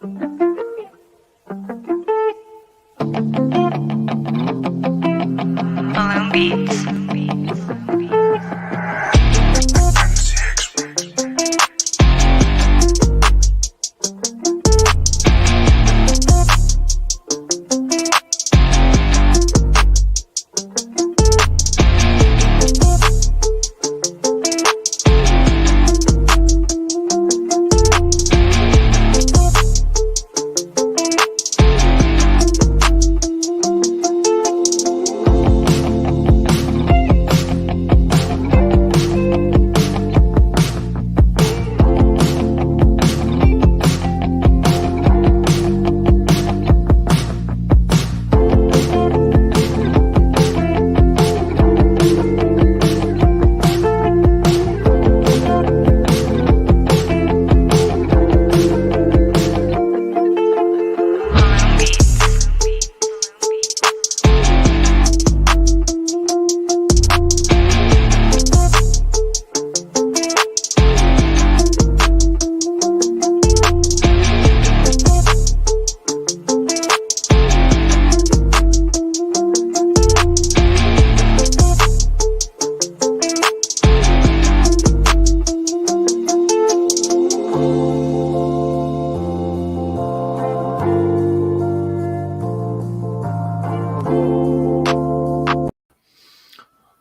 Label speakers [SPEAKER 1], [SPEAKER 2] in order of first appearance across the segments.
[SPEAKER 1] Balloon Beats.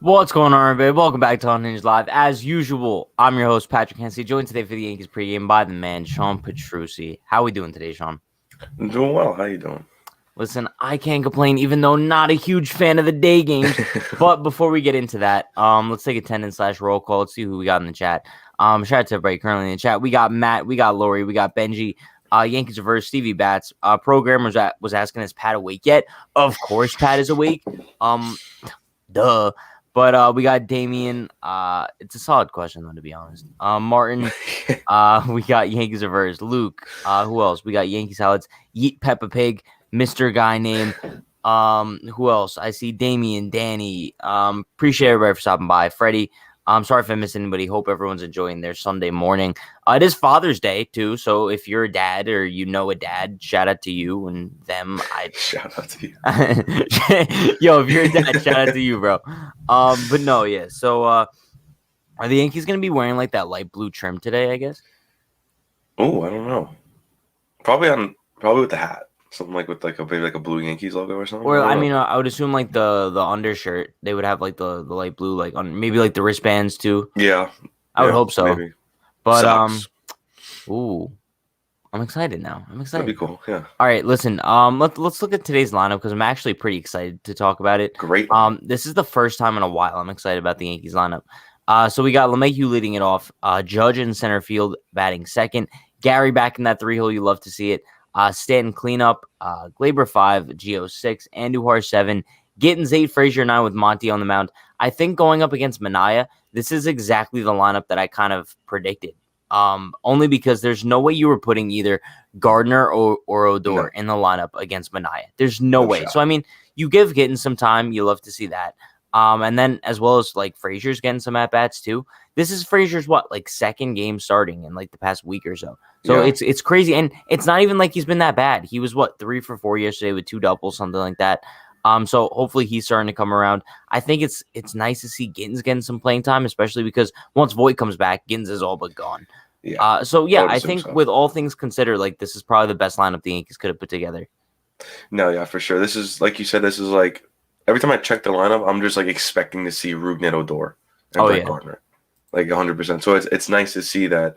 [SPEAKER 2] What's going on, everybody? Welcome back to Unhinged Live. As usual, I'm your host, Patrick Hensey, joined today for the Yankees pregame by the man, Sean Petrucci. How are we doing today, Sean?
[SPEAKER 3] I'm doing well. How you doing?
[SPEAKER 2] Listen, I can't complain, even though not a huge fan of the day games. But before we get into that, let's take attendance/roll call. Let's see who we got in the chat. Shout out to everybody currently in the chat. We got Matt, we got Lori, we got Benji, Yankees Reverse, Stevie Bats. Programmer was asking, is Pat awake yet? Of course, Pat is awake. Duh. But we got Damien. It's a solid question, though, to be honest. Martin. We got Yankees Reverse. Luke. Who else? We got Yankee Salads. Yeet Peppa Pig. Mr. Guy Name. Who else? I see Damien, Danny. Appreciate everybody for stopping by. Freddie. I'm sorry if I missed anybody. Hope everyone's enjoying their Sunday morning. It is Father's Day, too. So if you're a dad or you know a dad, shout out to you and them.
[SPEAKER 3] Shout out to you.
[SPEAKER 2] Yo, if you're a dad, shout out to you, bro. But no, yeah. So are the Yankees going to be wearing like that light blue trim today, I guess?
[SPEAKER 3] Oh, I don't know. Probably with the hat. Something like with maybe a blue Yankees logo or something.
[SPEAKER 2] Or I would assume like the undershirt, they would have like the light blue, like on maybe like the wristbands too.
[SPEAKER 3] Yeah.
[SPEAKER 2] I would hope so.
[SPEAKER 3] Maybe.
[SPEAKER 2] But
[SPEAKER 3] Socks.
[SPEAKER 2] I'm excited now. I'm excited.
[SPEAKER 3] That'd be cool. Yeah.
[SPEAKER 2] All right, listen. Let's look at today's lineup because I'm actually pretty excited to talk about it.
[SPEAKER 3] Great.
[SPEAKER 2] This is the first time in a while I'm excited about the Yankees lineup. So we got LeMahieu leading it off, Judge in center field batting second, Gary back in that 3-hole. You love to see it. Stanton cleanup, Glaber 5, Gio 6, Andujar 7, Gittins 8, Frazier 9 with Monty on the mound. I think going up against Manaea, this is exactly the lineup that I kind of predicted. Only because there's no way you were putting either Gardner or Odor in the lineup against Manaea. There's no way.
[SPEAKER 3] Shot.
[SPEAKER 2] So, I mean, you give Gittins some time. You love to see that. And then as well as like Frazier's getting some at-bats too. This is Frazier's second game starting in like the past week or so. So it's crazy. And it's not even like he's been that bad. He was 3 for 4 yesterday with 2 doubles, something like that. So hopefully he's starting to come around. I think it's nice to see Gittins getting some playing time, especially because once Voit comes back, Gittins is all but gone.
[SPEAKER 3] Yeah.
[SPEAKER 2] I think with all things considered, like this is probably the best lineup the Yankees could have put together.
[SPEAKER 3] No, yeah, for sure. This is, like you said, this is like every time I check the lineup, I'm just like expecting to see Rougned Odor and Brett Gardner, like 100%. So it's nice to see that,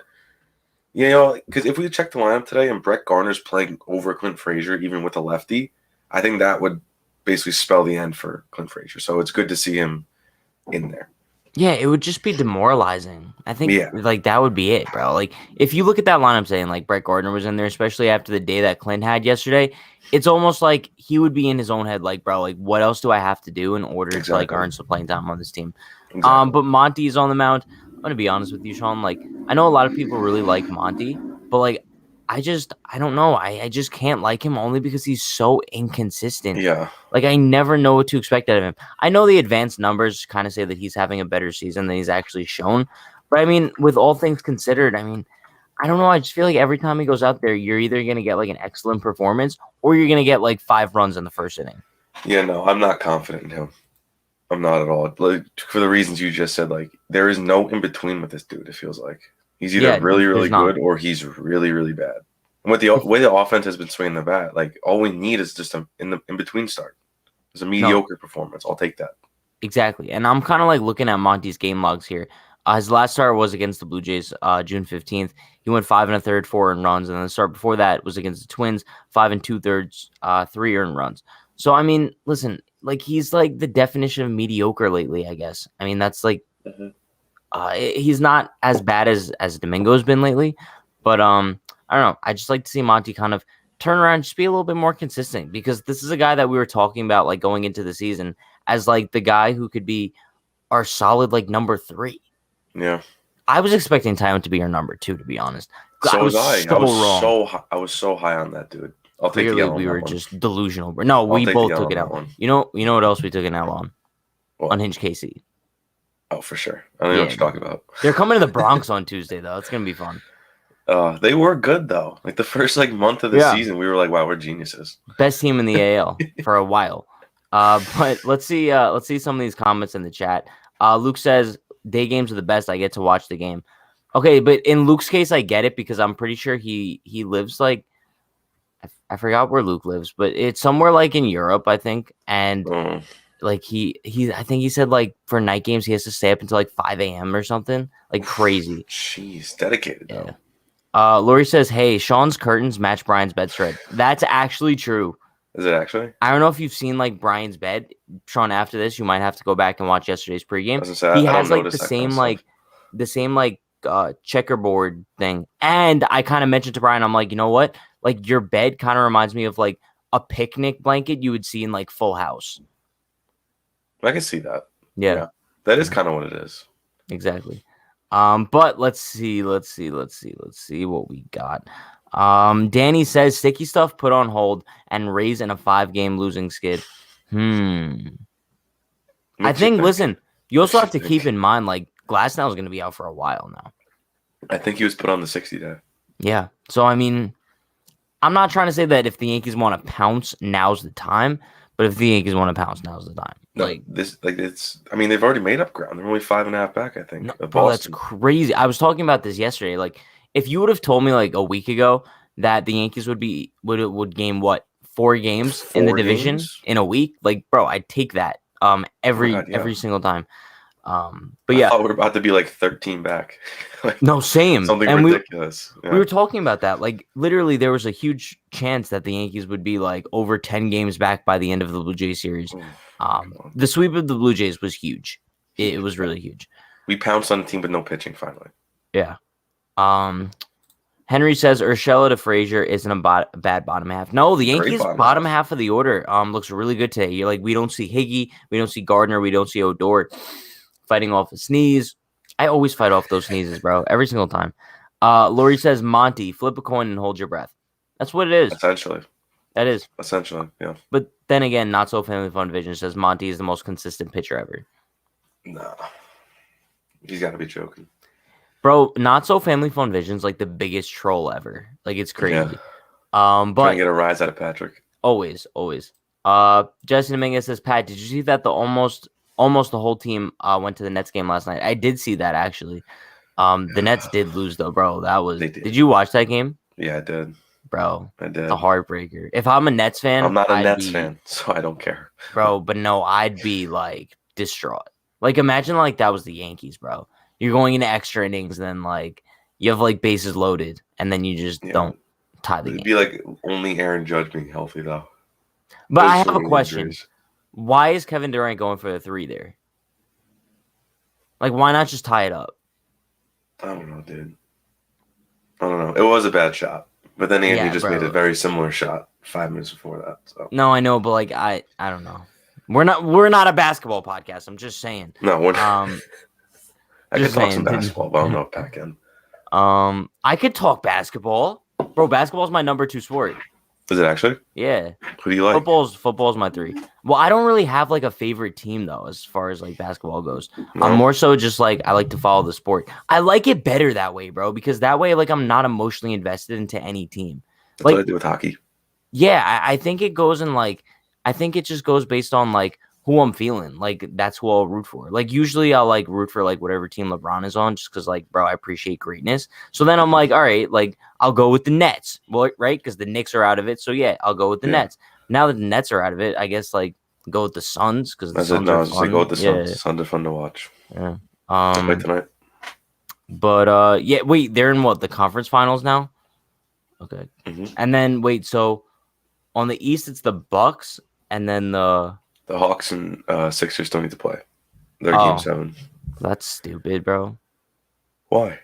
[SPEAKER 3] you know, because if we check the lineup today and Brett Gardner's playing over Clint Frazier, even with a lefty, I think that would basically spell the end for Clint Frazier. So it's good to see him in there.
[SPEAKER 2] Yeah, it would just be demoralizing. I think like that would be it, bro. Like if you look at that lineup saying like Brett Gardner was in there, especially after the day that Clint had yesterday, it's almost like he would be in his own head, like, bro, like what else do I have to do in order to like earn some playing time on this team?
[SPEAKER 3] Exactly.
[SPEAKER 2] But Monty's on the mound. I'm gonna be honest with you, Sean. Like I know a lot of people really like Monty, but like I don't know. I just can't like him only because he's so inconsistent.
[SPEAKER 3] Yeah.
[SPEAKER 2] Like I never know what to expect out of him. I know the advanced numbers kind of say that he's having a better season than he's actually shown. But I mean, with all things considered, I mean, I don't know. I just feel like every time he goes out there, you're either going to get like an excellent performance or you're going to get like 5 runs in the first inning.
[SPEAKER 3] Yeah, no, I'm not confident in him. I'm not at all. Like, for the reasons you just said, like there is no in between with this dude. It feels like he's either really, really good or he's really, really bad. And with the way the offense has been swinging the bat, like all we need is just in between start. It's a mediocre performance. I'll take that.
[SPEAKER 2] Exactly. And I'm kind of like looking at Monty's game logs here. His last start was against the Blue Jays, June 15th. He went 5 1/3, 4 earned runs, and then the start before that was against the Twins, 5 2/3, 3 earned runs. So I mean, listen, like he's like the definition of mediocre lately, I guess. I mean, that's like he's not as bad as Domingo's been lately, but I don't know. I just like to see Monty kind of turn around, just be a little bit more consistent, because this is a guy that we were talking about like going into the season as like the guy who could be our solid like number 3.
[SPEAKER 3] Yeah.
[SPEAKER 2] I was expecting Tywin to be our number 2, to be honest.
[SPEAKER 3] So was I.
[SPEAKER 2] So wrong.
[SPEAKER 3] I was so high on that dude. I'll take
[SPEAKER 2] Clearly,
[SPEAKER 3] the L on
[SPEAKER 2] we
[SPEAKER 3] that
[SPEAKER 2] were
[SPEAKER 3] one.
[SPEAKER 2] just delusional. No, we both took it out. You know what else we took an L on?
[SPEAKER 3] What?
[SPEAKER 2] Unhinged KC.
[SPEAKER 3] Oh, for sure. I don't know what you're talking about.
[SPEAKER 2] They're coming to the Bronx on Tuesday, though. It's gonna be fun.
[SPEAKER 3] They were good though. Like the first like month of the season, we were like, "Wow, we're geniuses."
[SPEAKER 2] Best team in the AL for a while. But let's see some of these comments in the chat. Luke says day games are the best. I get to watch the game. Okay, but in Luke's case, I get it because I'm pretty sure he lives like I forgot where Luke lives, but it's somewhere like in Europe, I think. And like I think he said like for night games he has to stay up until like 5 a.m. or something, like crazy.
[SPEAKER 3] Jeez, dedicated though.
[SPEAKER 2] Yeah. Lori says, "Hey, Sean's curtains match Brian's bedspread." That's actually true.
[SPEAKER 3] Is it actually?
[SPEAKER 2] I don't know if you've seen like Brian's bed, Sean. After this, you might have to go back and watch yesterday's pregame. He has like the same checkerboard thing. And I kind of mentioned to Brian, I'm like, you know what? Like your bed kind of reminds me of like a picnic blanket you would see in like Full House.
[SPEAKER 3] I can see that.
[SPEAKER 2] Yeah.
[SPEAKER 3] That is kind of what it is.
[SPEAKER 2] Exactly. But let's see what we got. Danny says sticky stuff put on hold and Rays in a 5-game losing skid. I think, listen, you also have to keep in mind, like, Glasnow is going to be out for a while now.
[SPEAKER 3] I think he was put on the 60-day.
[SPEAKER 2] Yeah. So, I mean, I'm not trying to say that if the Yankees want to pounce, now's the time. But if the Yankees want to pounce, now's the time.
[SPEAKER 3] No, I mean, they've already made up ground. They're only 5.5 back, I think.
[SPEAKER 2] No, bro, that's crazy. I was talking about this yesterday. Like, if you would have told me like a week ago that the Yankees would game 4 games in the division in a week, like, bro, I'd take that every single time. But yeah,
[SPEAKER 3] I thought we were about to be like 13 back.
[SPEAKER 2] Like, no, same.
[SPEAKER 3] Something ridiculous.
[SPEAKER 2] We were talking about that. Like, literally, there was a huge chance that the Yankees would be like over 10 games back by the end of the Blue Jays series. The sweep of the Blue Jays was huge. It was really huge.
[SPEAKER 3] We pounced on a team with no pitching finally.
[SPEAKER 2] Yeah. Henry says Urshela to Frazier isn't a bad bottom half. No, the Yankees bottom half of the order looks really good today. You're like, we don't see Higgy, we don't see Gardner, we don't see Odor fighting off a sneeze. I always fight off those sneezes, bro, every single time. Lori says Monty, flip a coin and hold your breath. That's what it is.
[SPEAKER 3] Essentially.
[SPEAKER 2] That is.
[SPEAKER 3] Essentially, yeah.
[SPEAKER 2] But then again, Not So Family Fun Vision says Monty is the most consistent pitcher ever.
[SPEAKER 3] Nah. He's got to be joking.
[SPEAKER 2] Bro, Not So Family Fun Vision's like the biggest troll ever. Like, it's crazy.
[SPEAKER 3] Yeah.
[SPEAKER 2] But
[SPEAKER 3] trying to get a rise out of Patrick.
[SPEAKER 2] Always. Jesse Dominguez says, Pat, did you see that almost the whole team went to the Nets game last night? I did see that, actually. The Nets did lose, though, bro. Did you watch that game?
[SPEAKER 3] Yeah, I did.
[SPEAKER 2] Bro,
[SPEAKER 3] I did.
[SPEAKER 2] It's a heartbreaker. If I'm a Nets fan,
[SPEAKER 3] I'm not a Nets fan, so I don't care.
[SPEAKER 2] Bro, but no, I'd be like distraught. Like, imagine like that was the Yankees, bro. You're going into extra innings, and then like you have like bases loaded, and then you just don't tie the game.
[SPEAKER 3] It'd be like only Aaron Judge being healthy, though.
[SPEAKER 2] But I have a question. Injuries. Why is Kevin Durant going for the 3 there? Like, why not just tie it up?
[SPEAKER 3] I don't know, dude. I don't know. It was a bad shot. But then Andy just made a very similar shot 5 minutes before that. So.
[SPEAKER 2] No, I know, but like I don't know. We're not a basketball podcast. I'm just saying.
[SPEAKER 3] No, we're not. I could talk some basketball, but I don't know back end.
[SPEAKER 2] I could talk basketball. Bro, basketball is my number 2 sport.
[SPEAKER 3] Is it actually?
[SPEAKER 2] Yeah.
[SPEAKER 3] Who do you like?
[SPEAKER 2] Football's my 3. Well, I don't really have like a favorite team though, as far as like basketball goes.
[SPEAKER 3] No?
[SPEAKER 2] I'm more so just like I like to follow the sport. I like it better that way, bro, because that way like I'm not emotionally invested into any team.
[SPEAKER 3] That's
[SPEAKER 2] Like
[SPEAKER 3] what I do with hockey.
[SPEAKER 2] yeah, I think it goes in like I think it just goes based on like who I'm feeling. Like that's who I'll root for. Like usually I'll like root for like whatever team LeBron is on, just because like bro, I appreciate greatness. So then I'm like, all right, like I'll go with the Nets, well, right? Because the Knicks are out of it. So yeah, I'll go with the Nets. Now that the Nets are out of it, I guess like go with the Suns because the Suns are fun.
[SPEAKER 3] Go with the Suns.
[SPEAKER 2] Yeah.
[SPEAKER 3] Suns are fun to watch.
[SPEAKER 2] Yeah.
[SPEAKER 3] Play tonight.
[SPEAKER 2] But yeah, wait, they're in what, the conference finals now? Okay.
[SPEAKER 3] Mm-hmm.
[SPEAKER 2] And then wait, so on the East it's the Bucks and then the
[SPEAKER 3] Hawks and Sixers don't need to play. They're
[SPEAKER 2] Oh.
[SPEAKER 3] game 7.
[SPEAKER 2] That's stupid, bro.
[SPEAKER 3] Why?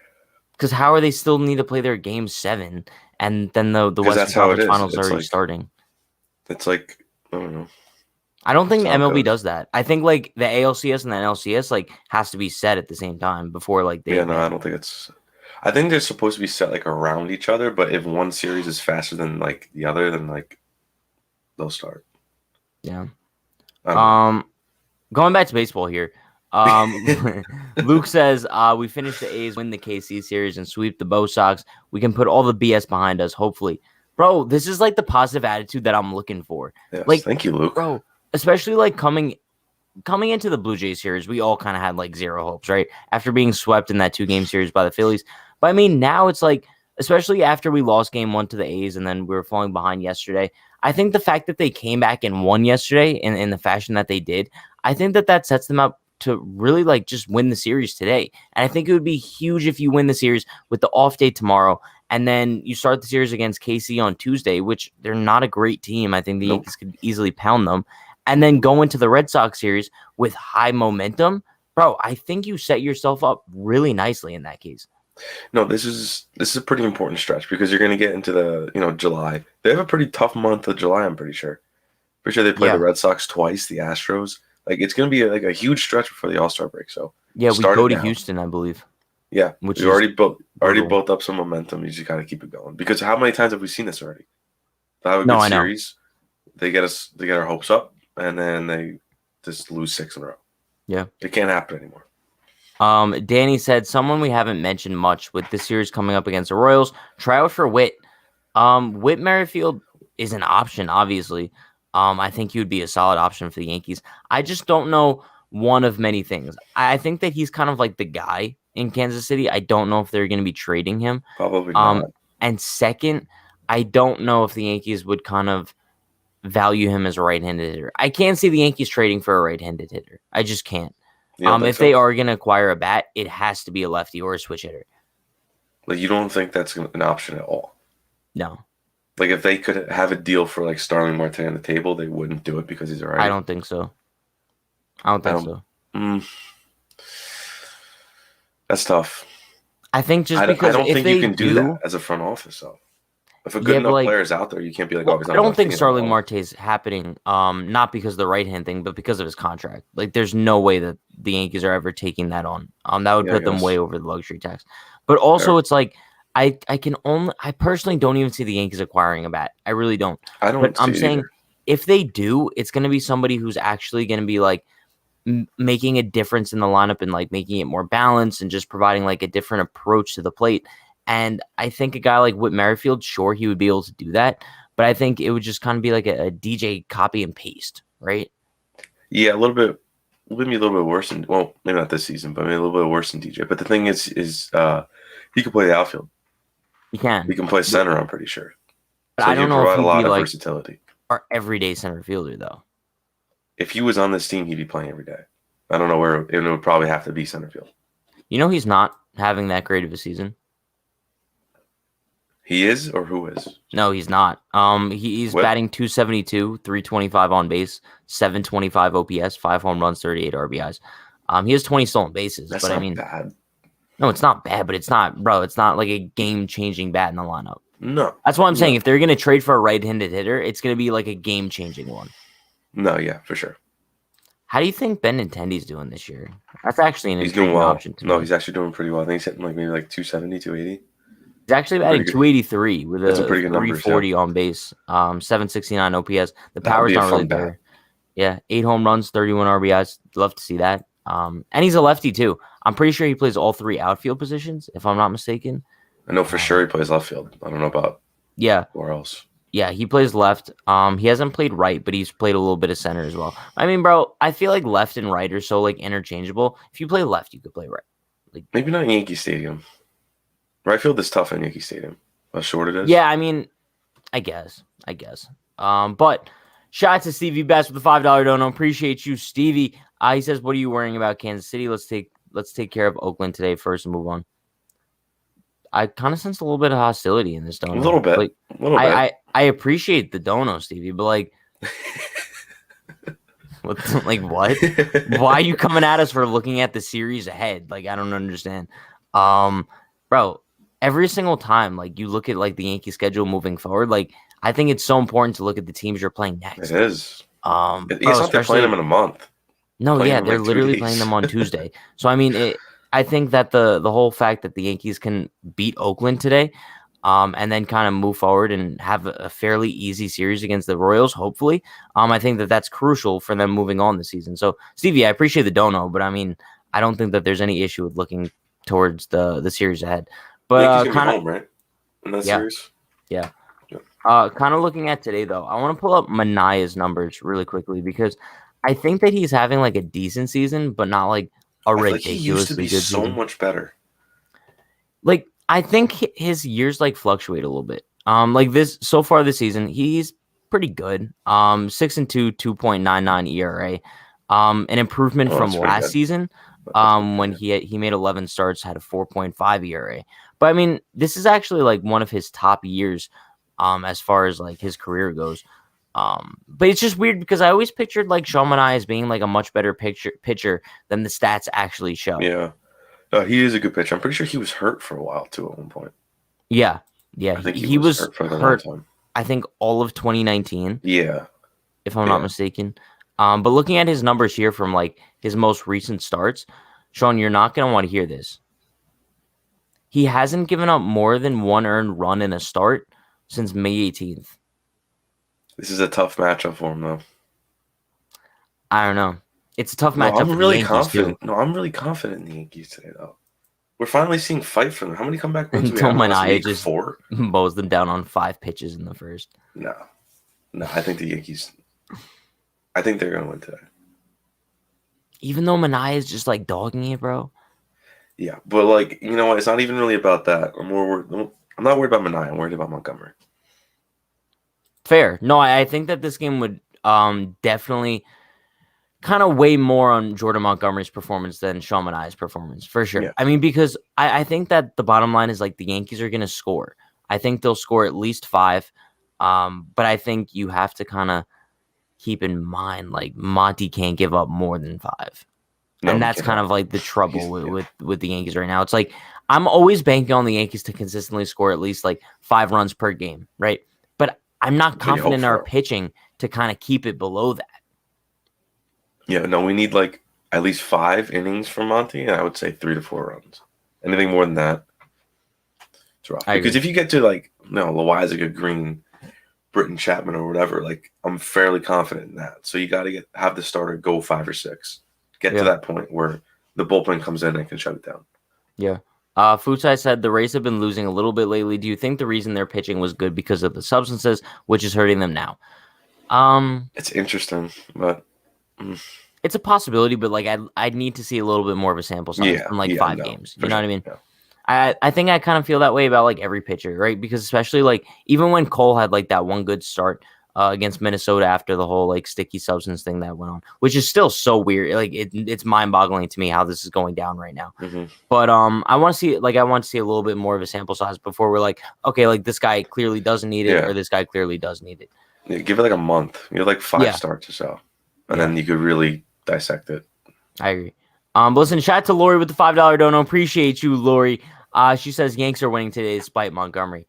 [SPEAKER 2] Because how are they still need to play their game 7 and then the Western
[SPEAKER 3] that's how it
[SPEAKER 2] Conference
[SPEAKER 3] is.
[SPEAKER 2] Finals
[SPEAKER 3] It's
[SPEAKER 2] are already
[SPEAKER 3] like-
[SPEAKER 2] starting?
[SPEAKER 3] It's like, I don't know.
[SPEAKER 2] I don't think
[SPEAKER 3] That's how it
[SPEAKER 2] MLB
[SPEAKER 3] goes.
[SPEAKER 2] does that. I think like the ALCS and the NLCS like has to be set at the same time before like they
[SPEAKER 3] Yeah, no, I don't think it's. I think they're supposed to be set like around each other, but if one series is faster than like the other, then like they'll start.
[SPEAKER 2] Yeah.
[SPEAKER 3] I don't know.
[SPEAKER 2] Going back to baseball here. Luke says we finished the A's, win the KC series, and sweep the Bo Sox. We can put all the BS behind us, hopefully. Bro, this is like the positive attitude that I'm looking for.
[SPEAKER 3] Yes,
[SPEAKER 2] like,
[SPEAKER 3] thank you, Luke.
[SPEAKER 2] Bro, especially like coming into the Blue Jays series, we all kind of had like zero hopes, right? After being swept in that 2-game series by the Phillies. But I mean, now it's like, especially after we lost game 1 to the A's and then we were falling behind yesterday, I think the fact that they came back and won yesterday in the fashion that they did, I think that sets them up to really like just win the series today. And I think it would be huge if you win the series with the off day tomorrow. And then you start the series against KC on Tuesday, which they're not a great team. I think the Yankees could easily pound them. And then go into the Red Sox series with high momentum. Bro, I think you set yourself up really nicely in that case.
[SPEAKER 3] No, this is a pretty important stretch because you're going to get into the July. They have a pretty tough month of July. I'm pretty sure. Pretty sure they play the Red Sox twice, the Astros. Like it's going to be like a huge stretch before the All-Star break. So
[SPEAKER 2] yeah, we go to Houston, I believe.
[SPEAKER 3] Yeah,
[SPEAKER 2] which
[SPEAKER 3] we already built up some momentum. You just got to keep it going because how many times have we seen this already? They have a good series. They get our hopes up, and then they just lose 6 in a row. Yeah, it can't happen anymore.
[SPEAKER 2] Danny said someone we haven't mentioned much with this series coming up against the Royals. Try out for Witt. Whit Merrifield is an option, obviously. I think he would be a solid option for the Yankees. I just don't know one of many things. I think that he's kind of like the guy in Kansas City. I don't know if they're going to be trading him.
[SPEAKER 3] Probably not.
[SPEAKER 2] And second, I don't know if the Yankees would kind of value him as a right-handed hitter. I can't see the Yankees trading for a right-handed hitter. I just can't. If they are going to acquire a bat, it has to be a lefty or a switch hitter.
[SPEAKER 3] Like you don't think that's an option at all?
[SPEAKER 2] No.
[SPEAKER 3] Like if they could have a deal for like Starling Marte on the table, they wouldn't do it because he's a righty.
[SPEAKER 2] I don't think so.
[SPEAKER 3] That's tough.
[SPEAKER 2] I think just because
[SPEAKER 3] I don't think you can do
[SPEAKER 2] that
[SPEAKER 3] as a front office though. If a good enough player is out there, you can't be like,
[SPEAKER 2] I don't think Starling Marte is happening. Not because of the right hand thing, but because of his contract. Like, there's no way that the Yankees are ever taking that on. That would put them way over the luxury tax. But also, it's like I personally don't even see the Yankees acquiring a bat. I really don't. But I'm saying if they do, it's going to be somebody who's actually going to be like making a difference in the lineup and like making it more balanced and just providing like a different approach to the plate. And I think a guy like Whit Merrifield, sure, he would be able to do that. But I think it would just kind of be like a DJ copy and paste, right?
[SPEAKER 3] Yeah, a little bit. Maybe a little bit worse than, well, maybe not this season, but maybe a little bit worse than DJ. But the thing is he can play the outfield.
[SPEAKER 2] He can.
[SPEAKER 3] He can play center, I'm pretty sure.
[SPEAKER 2] But
[SPEAKER 3] so
[SPEAKER 2] I don't know if he'd
[SPEAKER 3] a lot
[SPEAKER 2] be
[SPEAKER 3] of
[SPEAKER 2] like
[SPEAKER 3] versatility.
[SPEAKER 2] Our everyday center fielder, though.
[SPEAKER 3] If he was on this team, he'd be playing every day. I don't know where it would probably have to be center field.
[SPEAKER 2] You know he's not having that great of a season.
[SPEAKER 3] He is, or who is?
[SPEAKER 2] No, he's not. He's batting .272, 325 on base, 725 OPS, 5 home runs, 38 RBIs. He has 20 stolen bases.
[SPEAKER 3] That's
[SPEAKER 2] but
[SPEAKER 3] not
[SPEAKER 2] I mean,
[SPEAKER 3] bad.
[SPEAKER 2] No, it's not bad, but it's not, bro. It's not like a game-changing bat in the lineup.
[SPEAKER 3] No,
[SPEAKER 2] that's what I'm saying. If they're gonna trade for a right-handed hitter, it's gonna be like a game-changing one.
[SPEAKER 3] No, yeah, for sure.
[SPEAKER 2] How do you think Benintendi's doing this year? That's actually an
[SPEAKER 3] he's doing well.
[SPEAKER 2] Option to
[SPEAKER 3] no,
[SPEAKER 2] me.
[SPEAKER 3] He's actually doing pretty well. I think he's hitting like maybe like 270, 280.
[SPEAKER 2] He's actually batting
[SPEAKER 3] Pretty good.
[SPEAKER 2] 283 with
[SPEAKER 3] That's
[SPEAKER 2] a
[SPEAKER 3] some pretty good numbers,
[SPEAKER 2] 340 on base, 769 OPS. The
[SPEAKER 3] That'd
[SPEAKER 2] power's
[SPEAKER 3] be a
[SPEAKER 2] not really
[SPEAKER 3] fun bat.
[SPEAKER 2] there. Yeah, 8 home runs, 31 RBIs. Love to see that. And he's a lefty too. I'm pretty sure he plays all 3 outfield positions, if I'm not mistaken.
[SPEAKER 3] I know for sure he plays left field. I don't know about where else.
[SPEAKER 2] Yeah, he plays left. He hasn't played right, but he's played a little bit of center as well. I mean, bro, I feel like left and right are so like interchangeable. If you play left, you could play right. Like
[SPEAKER 3] maybe not in Yankee Stadium. Right field is tough in Yankee Stadium. How short it is.
[SPEAKER 2] Yeah, I mean, I guess. But shout out to Stevie Best with the $5 dono. Appreciate you, Stevie. He says, "What are you worrying about, Kansas City? Let's take care of Oakland today first and move on." I kind of sense a little bit of hostility in this dono.
[SPEAKER 3] A little bit.
[SPEAKER 2] Like,
[SPEAKER 3] a little bit.
[SPEAKER 2] I appreciate the dono, Stevie, but like, what? Why are you coming at us for looking at the series ahead? Like, I don't understand. Bro, every single time, like, you look at like the Yankee schedule moving forward, like, I think it's so important to look at the teams you're playing next.
[SPEAKER 3] It is.
[SPEAKER 2] Bro,
[SPEAKER 3] it's not they're playing them in a month.
[SPEAKER 2] No, yeah, they're like literally playing them on Tuesday. So I mean, I think that the whole fact that the Yankees can beat Oakland today, and then kind of move forward and have a fairly easy series against the Royals, hopefully, I think that that's crucial for them moving on this season. So Stevie, I appreciate the dono, but I mean, I don't think that there's any issue with looking towards the series ahead. But kind of
[SPEAKER 3] right in that series.
[SPEAKER 2] Yeah. Kind of looking at today though, I want to pull up Manaea's numbers really quickly because I think that he's having like a decent season, but not like a ridiculously
[SPEAKER 3] he used to be
[SPEAKER 2] good
[SPEAKER 3] so
[SPEAKER 2] season.
[SPEAKER 3] much better.
[SPEAKER 2] Like I think his years like fluctuate a little bit. Like this so far this season, he's pretty good. 6-2, 2.99 ERA. An improvement from last season. When he made 11 starts, had a 4.5 ERA. But I mean, this is actually like one of his top years, as far as like his career goes. But it's just weird because I always pictured like Sean Manaea as being like a much better pitcher than the stats actually show.
[SPEAKER 3] Yeah. He is a good pitcher. I'm pretty sure he was hurt for a while too at one point.
[SPEAKER 2] Yeah.
[SPEAKER 3] I think he was hurt for a long time.
[SPEAKER 2] I think all of 2019.
[SPEAKER 3] Yeah.
[SPEAKER 2] If I'm not mistaken. But looking at his numbers here from like his most recent starts, Sean, you're not going to want to hear this. He hasn't given up more than 1 earned run in a start since May 18th.
[SPEAKER 3] This is a tough matchup for him, though.
[SPEAKER 2] I don't know. It's a tough matchup.
[SPEAKER 3] I'm really confident. No, I'm really confident in the Yankees today, though. We're finally seeing fight from them. How many comeback wins do we have?
[SPEAKER 2] Manaea just
[SPEAKER 3] 4?
[SPEAKER 2] Bows them down on 5 pitches in the first.
[SPEAKER 3] No, I think the Yankees. I think they're gonna win today.
[SPEAKER 2] Even though Manaea is just like dogging it, bro.
[SPEAKER 3] Yeah, but like you know what? It's not even really about that. I'm not worried about Manaea. I'm worried about Montgomery.
[SPEAKER 2] Fair. No, I think that this game would definitely kind of weigh more on Jordan Montgomery's performance than Sean Manaea's performance, for sure. Yeah. I mean, because I think that the bottom line is like the Yankees are going to score. I think they'll score at least 5. But I think you have to kind of keep in mind like Monty can't give up more than 5. No, and that's kind of like the trouble with the Yankees right now. It's like I'm always banking on the Yankees to consistently score at least like 5 runs per game, right? But I'm not confident in our pitching to kind of keep it below that.
[SPEAKER 3] Yeah, no, we need like at least 5 innings from Monty, and I would say 3 to 4 runs. Anything more than that, it's rough. Because if you get to like Loizaga, Green, Britton, Chapman, or whatever, like I'm fairly confident in that. So you got to have the starter go 5 or 6. Get to that point where the bullpen comes in and can shut it down.
[SPEAKER 2] Yeah. Futsai said the Rays have been losing a little bit lately. Do you think the reason their pitching was good because of the substances, which is hurting them now?
[SPEAKER 3] It's interesting, but
[SPEAKER 2] it's a possibility. But like, I'd need to see a little bit more of a sample size from like 5 games. You know what I mean? Yeah. I think I kind of feel that way about like every pitcher, right? Because especially like even when Cole had like that one good start against Minnesota after the whole like sticky substance thing that went on, which is still so weird. Like it's mind-boggling to me how this is going down right now. Mm-hmm. But I want to see a little bit more of a sample size before we're like, okay, like this guy clearly doesn't need it, or this guy clearly does need it.
[SPEAKER 3] Yeah, give it like a month. You have like 5 starts or so, and then you could really dissect it.
[SPEAKER 2] I agree. But listen, shout out to Lori with the $5 dono. Appreciate you, Lori. She says Yanks are winning today despite Montgomery.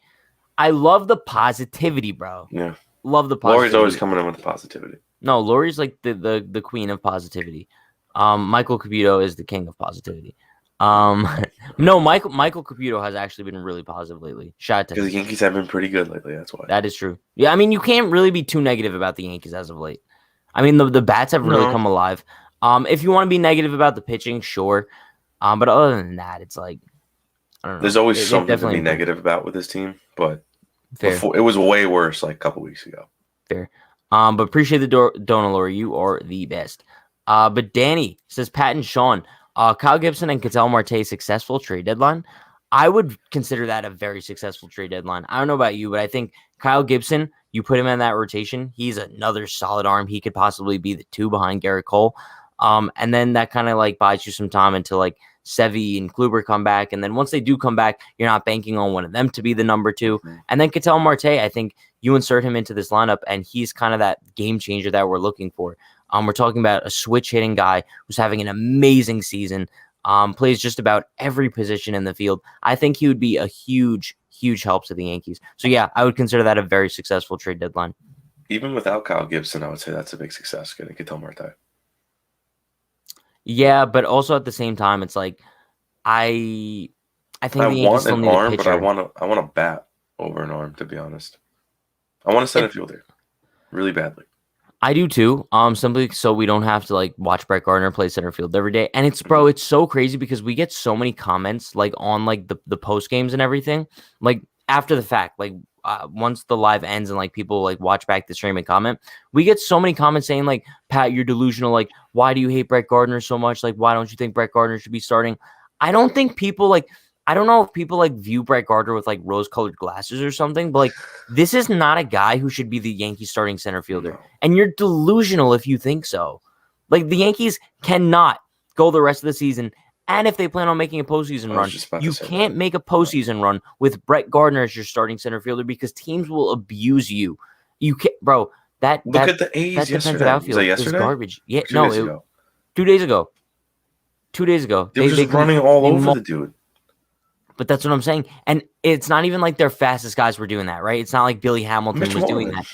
[SPEAKER 2] I love the positivity, bro.
[SPEAKER 3] Yeah.
[SPEAKER 2] Love the positivity.
[SPEAKER 3] Lori's always coming in with the positivity.
[SPEAKER 2] No, Lori's like the queen of positivity. Michael Caputo is the king of positivity. No, Michael Caputo has actually been really positive lately. Shout out to
[SPEAKER 3] Because
[SPEAKER 2] him.
[SPEAKER 3] the Yankees have been pretty good lately. That's why.
[SPEAKER 2] That is true. Yeah, I mean, you can't really be too negative about the Yankees as of late. I mean, the bats have really come alive. If you want to be negative about the pitching, sure. But other than that, it's like, I don't know.
[SPEAKER 3] There's always something to be
[SPEAKER 2] definitely improved.
[SPEAKER 3] negative about with this team, but
[SPEAKER 2] Fair.
[SPEAKER 3] before, it was way worse like a couple weeks ago.
[SPEAKER 2] Fair. But appreciate the donor, Laura. You are the best. But Danny says, Pat and Sean, Kyle Gibson and Ketel Marte successful trade deadline. I would consider that a very successful trade deadline. I don't know about you, but I think Kyle Gibson, you put him in that rotation, he's another solid arm. He could possibly be the 2 behind Garrett Cole. And then that kind of like buys you some time until like Sevy and Kluber come back. And then once they do come back, you're not banking on one of them to be the number 2. Mm-hmm. And then Ketel Marte, I think you insert him into this lineup, and he's kind of that game changer that we're looking for. We're talking about a switch hitting guy who's having an amazing season, plays just about every position in the field. I think he would be a huge, huge help to the Yankees. So, yeah, I would consider that a very successful trade deadline.
[SPEAKER 3] Even without Kyle Gibson, I would say that's a big success getting Ketel Marte.
[SPEAKER 2] Yeah, but also at the same time, it's like I think the Yankees still need a pitcher.
[SPEAKER 3] But I want a bat over an arm, to be honest. I want a center fielder really badly.
[SPEAKER 2] I do too. Simply so we don't have to like watch Brett Gardner play center field every day. And it's it's so crazy because we get so many comments like on like the post games and everything, like after the fact, like once the live ends and like people like watch back the stream and comment, we get so many comments saying like, Pat, you're delusional. Like, why do you hate Brett Gardner so much? Like, why don't you think Brett Gardner should be starting? I don't think people like. I don't know if people like view Brett Gardner with like rose-colored glasses or something, but like this is not a guy who should be the Yankees starting center fielder. No. And you're delusional if you think so. Like the Yankees cannot go the rest of the season. And if they plan on making a postseason run, you can't make a postseason run with Brett Gardner as your starting center fielder because teams will abuse you. You can't, bro. Look
[SPEAKER 3] at the A's
[SPEAKER 2] that
[SPEAKER 3] yesterday.
[SPEAKER 2] Outfield
[SPEAKER 3] Was that
[SPEAKER 2] is garbage. Yeah,
[SPEAKER 3] 2 days ago.
[SPEAKER 2] 2 days ago. 2 days ago.
[SPEAKER 3] They were just running all over the dude.
[SPEAKER 2] But that's what I'm saying. And it's not even like their fastest guys were doing that, right? It's not like Billy Hamilton was doing that.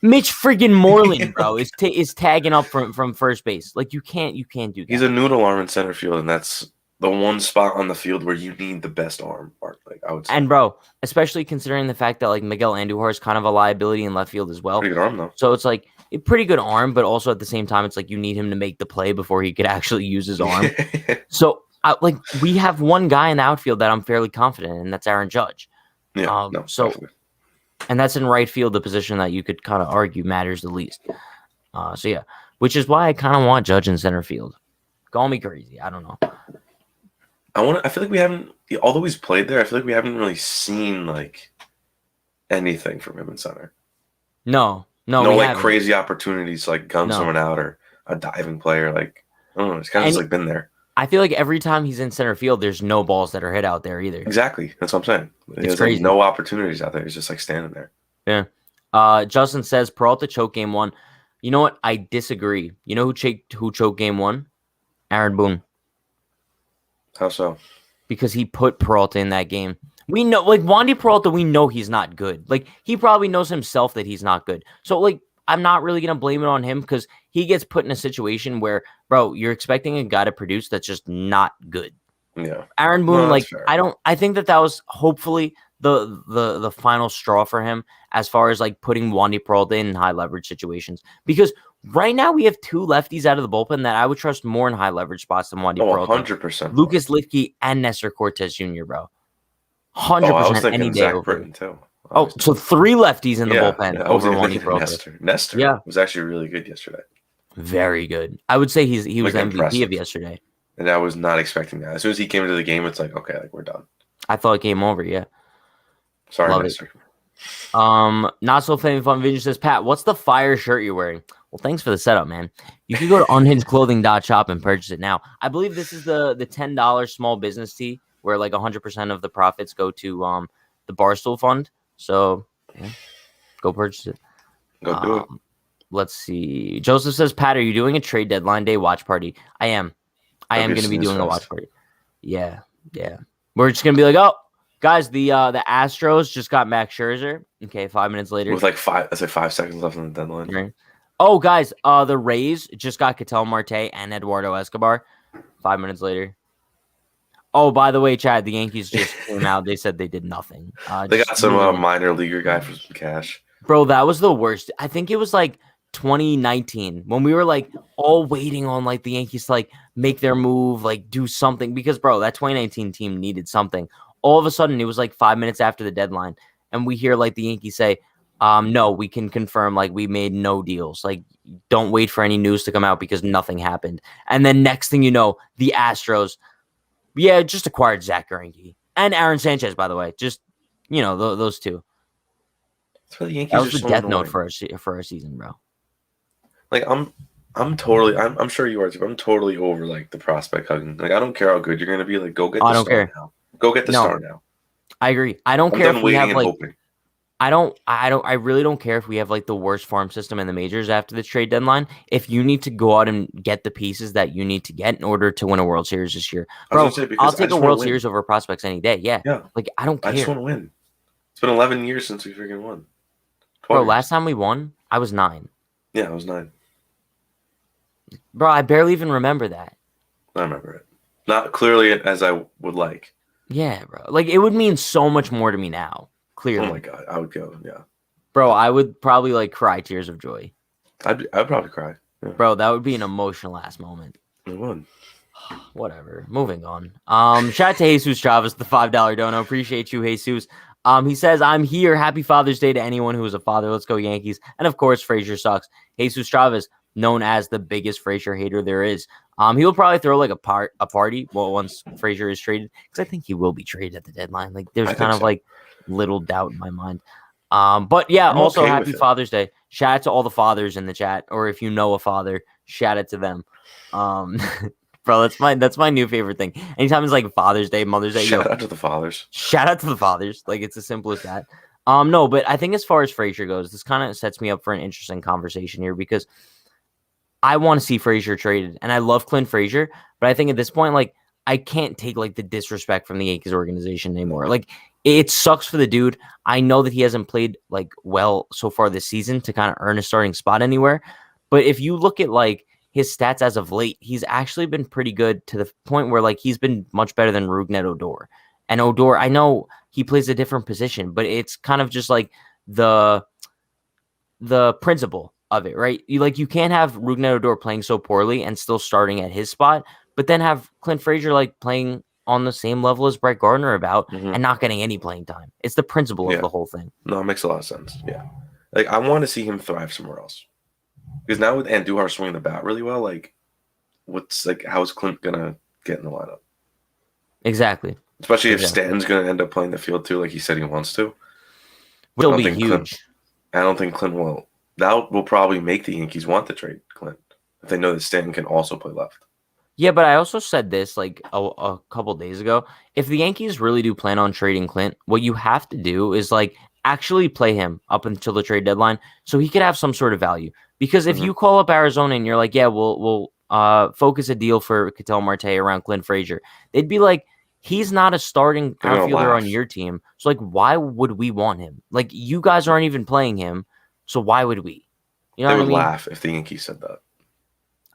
[SPEAKER 2] Mitch friggin' Moreland, bro, is tagging up from first base. Like you can't do that.
[SPEAKER 3] He's a noodle arm in center field, and that's the one spot on the field where you need the best arm. Like I would say.
[SPEAKER 2] And bro, especially considering the fact that like Miguel Andujar is kind of a liability in left field as well.
[SPEAKER 3] Pretty good arm though.
[SPEAKER 2] So it's like a pretty good arm, but also at the same time, it's like you need him to make the play before he could actually use his arm. So. We have one guy in the outfield that I'm fairly confident in, and that's Aaron Judge.
[SPEAKER 3] Yeah.
[SPEAKER 2] And that's in right field, the position that you could kind of argue matters the least. Which is why I kind of want Judge in center field. Call me crazy. I don't know.
[SPEAKER 3] I feel like we haven't, although he's played there, I feel like we haven't really seen like anything from him in center.
[SPEAKER 2] No,
[SPEAKER 3] like haven't. Crazy opportunities, like gun someone out or a diving player. Like I don't know, it's kind of just like been there.
[SPEAKER 2] I feel like every time he's in center field, there's no balls that are hit out there either.
[SPEAKER 3] Exactly. That's what I'm saying. There's like no opportunities out there. He's just like standing there.
[SPEAKER 2] Yeah. Justin says Peralta choked game 1. You know what? I disagree. You know who choked game 1? Aaron Boone.
[SPEAKER 3] How so?
[SPEAKER 2] Because he put Peralta in that game. We know, like Wandy Peralta, we know he's not good. Like he probably knows himself that he's not good. So like I'm not really going to blame it on him because he gets put in a situation where, bro, you're expecting a guy to produce that's just not good.
[SPEAKER 3] Yeah.
[SPEAKER 2] Aaron Boone, I think that was hopefully the final straw for him as far as like putting Wandy Peralta in high leverage situations. Because right now we have 2 lefties out of the bullpen that I would trust more in high leverage spots than Wandy Peralta.
[SPEAKER 3] 100%.
[SPEAKER 2] Lucas Littke and Nestor Cortez Jr., bro. 100% any day
[SPEAKER 3] Zach
[SPEAKER 2] over.
[SPEAKER 3] Britton too.
[SPEAKER 2] So 3 lefties in the bullpen over Wandy Peralta.
[SPEAKER 3] Nestor was actually really good yesterday.
[SPEAKER 2] Very good. I would say he was MVP impressive. Of yesterday.
[SPEAKER 3] And I was not expecting that. As soon as he came into the game, it's like, okay, like we're done.
[SPEAKER 2] I thought game over, yeah.
[SPEAKER 3] Sorry, Nestor.
[SPEAKER 2] Not so fun Vision says, Pat, what's the fire shirt you're wearing? Well, thanks for the setup, man. You can go to unhingedclothing.shop and purchase it now. I believe this is the $10 small business tee where like 100% of the profits go to the Barstool Fund. So, yeah, go purchase it.
[SPEAKER 3] Go do it.
[SPEAKER 2] Let's see. Joseph says, Pat, are you doing a trade deadline day watch party? I am. I am going to be doing a watch party. Yeah. We're just going to be like, oh, guys, the Astros just got Max Scherzer. Okay, 5 minutes later.
[SPEAKER 3] With like 5 seconds left on the deadline.
[SPEAKER 2] Right. Oh, guys, the Rays just got Ketel Marte and Eduardo Escobar. 5 minutes later. Oh, by the way, Chad, the Yankees just came out. They said they did nothing.
[SPEAKER 3] They
[SPEAKER 2] Just
[SPEAKER 3] got some
[SPEAKER 2] literally-
[SPEAKER 3] minor leaguer guy for some cash.
[SPEAKER 2] Bro, that was the worst. I think it was like 2019 when we were like all waiting on like the Yankees to like make their move, like do something because bro, that 2019 team needed something. All of a sudden, it was like 5 minutes after the deadline, and we hear like the Yankees say, no, we can confirm like we made no deals. Like, don't wait for any news to come out because nothing happened. And then next thing you know, the Astros, just acquired Zach Greinke and Aaron Sanchez, by the way. Just those two.
[SPEAKER 3] That's why the Yankees
[SPEAKER 2] That was
[SPEAKER 3] are
[SPEAKER 2] the
[SPEAKER 3] so
[SPEAKER 2] death
[SPEAKER 3] annoying.
[SPEAKER 2] note for our season, bro.
[SPEAKER 3] Like I'm totally. I'm sure you are too. I'm totally over like the prospect hugging. Like I don't care how good you're gonna be. Like go get the
[SPEAKER 2] I don't
[SPEAKER 3] star
[SPEAKER 2] care.
[SPEAKER 3] now. Go get the
[SPEAKER 2] No.
[SPEAKER 3] star now.
[SPEAKER 2] I agree. I don't
[SPEAKER 3] I'm
[SPEAKER 2] care
[SPEAKER 3] done
[SPEAKER 2] if we
[SPEAKER 3] waiting
[SPEAKER 2] have
[SPEAKER 3] and
[SPEAKER 2] like.
[SPEAKER 3] hoping.
[SPEAKER 2] I really don't care if we have like the worst farm system in the majors after the trade deadline. If you need to go out and get the pieces that you need to get in order to win a World Series this year, bro, I'll take a World Series over prospects any day. Yeah. Like I don't care.
[SPEAKER 3] I just want to win. It's been 11 years since we freaking won.
[SPEAKER 2] Bro,
[SPEAKER 3] years.
[SPEAKER 2] last time we won, I was 9.
[SPEAKER 3] Yeah, I was 9.
[SPEAKER 2] Bro, I barely even remember that.
[SPEAKER 3] I remember it. Not clearly as I would like.
[SPEAKER 2] Yeah, bro. Like it would mean so much more to me now. Clearly.
[SPEAKER 3] Oh my god, I would go. Yeah.
[SPEAKER 2] Bro, I would probably like cry tears of joy.
[SPEAKER 3] I'd probably cry. Yeah.
[SPEAKER 2] Bro, that would be an emotional ass moment.
[SPEAKER 3] It would.
[SPEAKER 2] Whatever. Moving on. Shout out to Jesus Chavez, the $5 dono. Appreciate you, Jesus. He says, I'm here. Happy Father's Day to anyone who is a father. Let's go Yankees. And of course, Frazier sucks. Jesus Chavez, known as the biggest Frazier hater there is. He'll probably throw like a party once Frazier is traded, because I think he will be traded at the deadline. Like there's kind of like little doubt in my mind. But yeah,
[SPEAKER 3] I'm
[SPEAKER 2] also
[SPEAKER 3] okay
[SPEAKER 2] happy
[SPEAKER 3] with it.
[SPEAKER 2] Father's Day. Shout out to all the fathers in the chat, or if you know a father, shout out to them. Bro, that's my new favorite thing. Anytime it's like Father's Day, Mother's Day,
[SPEAKER 3] Shout out to the fathers.
[SPEAKER 2] shout out to the fathers. Like it's as simple as that. No, but I think as far as Frazier goes, this kind of sets me up for an interesting conversation here because I want to see Frazier traded, and I love Clint Frazier, but I think at this point, like I can't take like the disrespect from the Yankees organization anymore. Like it sucks for the dude. I know that he hasn't played like well so far this season to kind of earn a starting spot anywhere, but if you look at like his stats as of late, he's actually been pretty good to the point where like he's been much better than Rougned Odor. And Odor, I know he plays a different position, but it's kind of just like the principle of it, right? You can't have Rougned Odor playing so poorly and still starting at his spot, but then have Clint Frazier like playing on the same level as Brett Gardner and not getting any playing time. It's the principle of the whole thing.
[SPEAKER 3] No, it makes a lot of sense. Yeah. Like I want to see him thrive somewhere else. Because now with Andujar swinging the bat really well, like how's Clint gonna get in the lineup?
[SPEAKER 2] Exactly.
[SPEAKER 3] Especially if Stanton's gonna end up playing the field too, like he said he wants to.
[SPEAKER 2] Will be huge.
[SPEAKER 3] I don't think Clint will. That will probably make the Yankees want to trade Clint if they know that Stanton can also play left.
[SPEAKER 2] Yeah, but I also said this like a couple days ago. If the Yankees really do plan on trading Clint, what you have to do is like actually play him up until the trade deadline so he could have some sort of value. Because if you call up Arizona and you're like, yeah, we'll focus a deal for Ketel Marte around Clint Frazier, they'd be like, he's not a starting outfielder on your team. So like, why would we want him? Like you guys aren't even playing him. So why would we? You know
[SPEAKER 3] they
[SPEAKER 2] what I
[SPEAKER 3] would
[SPEAKER 2] mean?
[SPEAKER 3] laugh if the Yankees said that.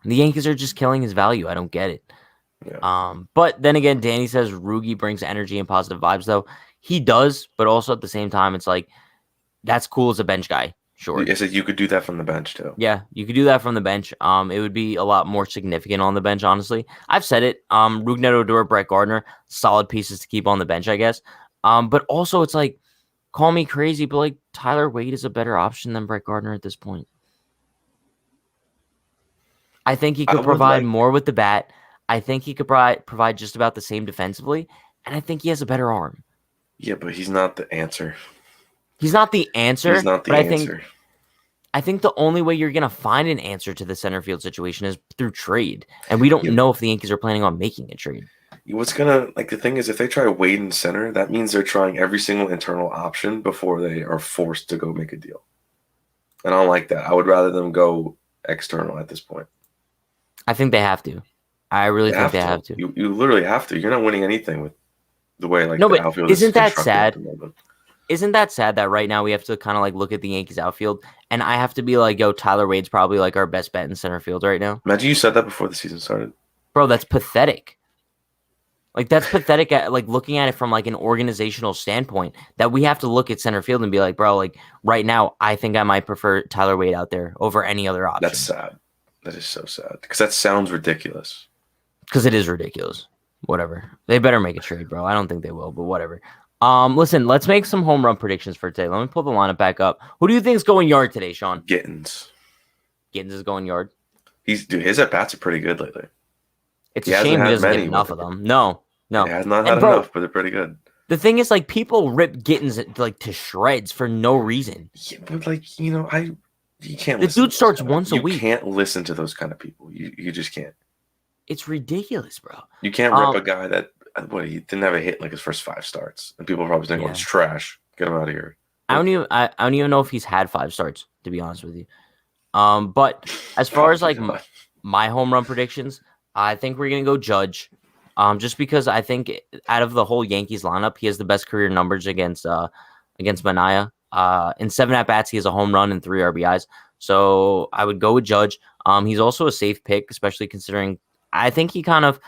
[SPEAKER 2] The Yankees are just killing his value. I don't get it.
[SPEAKER 3] Yeah.
[SPEAKER 2] But then again, Danny says Rugi brings energy and positive vibes, though. He does, but also at the same time, it's like, that's cool as a bench guy. Sure.
[SPEAKER 3] I said you could do that from the bench too.
[SPEAKER 2] Yeah, you could do that from the bench. It would be a lot more significant on the bench, honestly. I've said it. Rougned Odor, Brett Gardner, solid pieces to keep on the bench, I guess. But also, it's like, call me crazy, but like Tyler Wade is a better option than Brett Gardner at this point. I think he could provide more with the bat. I think he could provide just about the same defensively, and I think he has a better arm.
[SPEAKER 3] Yeah, but he's not the answer.
[SPEAKER 2] He's not the answer.
[SPEAKER 3] He's not the answer.
[SPEAKER 2] I think the only way you're going to find an answer to the center field situation is through trade, and we don't know if the Yankees are planning on making a trade.
[SPEAKER 3] What's gonna the thing is, if they try Wade in center, that means they're trying every single internal option before they are forced to go make a deal. And I don't like that. I would rather them go external at this point.
[SPEAKER 2] I think they have to. I really think they have to.
[SPEAKER 3] You literally have to. You're not winning anything with the way the outfield
[SPEAKER 2] isn't that
[SPEAKER 3] constructed
[SPEAKER 2] sad?
[SPEAKER 3] at the moment.
[SPEAKER 2] Isn't that sad that right now we have to kind of like look at the Yankees outfield and I have to be like, yo, Tyler Wade's probably like our best bet in center field right now.
[SPEAKER 3] Imagine you said that before the season started.
[SPEAKER 2] Bro, that's pathetic. Like that's pathetic. At like looking at it from like an organizational standpoint, that we have to look at center field and be like, bro, like right now, I think I might prefer Tyler Wade out there over any other option.
[SPEAKER 3] That's sad. That is so sad because that sounds ridiculous.
[SPEAKER 2] Because it is ridiculous. Whatever. They better make a trade, bro. I don't think they will, but whatever. Listen, let's make some home run predictions for today. Let me pull the lineup back up. Who do you think is going yard today, Sean?
[SPEAKER 3] Gittins.
[SPEAKER 2] Gittins is going yard.
[SPEAKER 3] His at bats are pretty good lately.
[SPEAKER 2] It's a shame he doesn't get enough of them. No.
[SPEAKER 3] He has not had enough, but they're pretty good.
[SPEAKER 2] The thing is, like, people rip Gittins like to shreds for no reason.
[SPEAKER 3] Yeah, but like you can't.
[SPEAKER 2] The dude starts once a week.
[SPEAKER 3] You can't listen to those kind of people. You just can't.
[SPEAKER 2] It's ridiculous, bro.
[SPEAKER 3] You can't rip a guy that he didn't have a hit like his first 5 starts, and people are probably saying, "Oh, it's trash. Get him out of here."
[SPEAKER 2] I don't even know if he's had 5 starts, to be honest with you. But as far as like my home run predictions, I think we're gonna go Judge. Just because I think out of the whole Yankees lineup, he has the best career numbers against Manaea. In 7 at-bats, he has a home run and 3 RBIs. So I would go with Judge. He's also a safe pick, especially considering I think he kind of,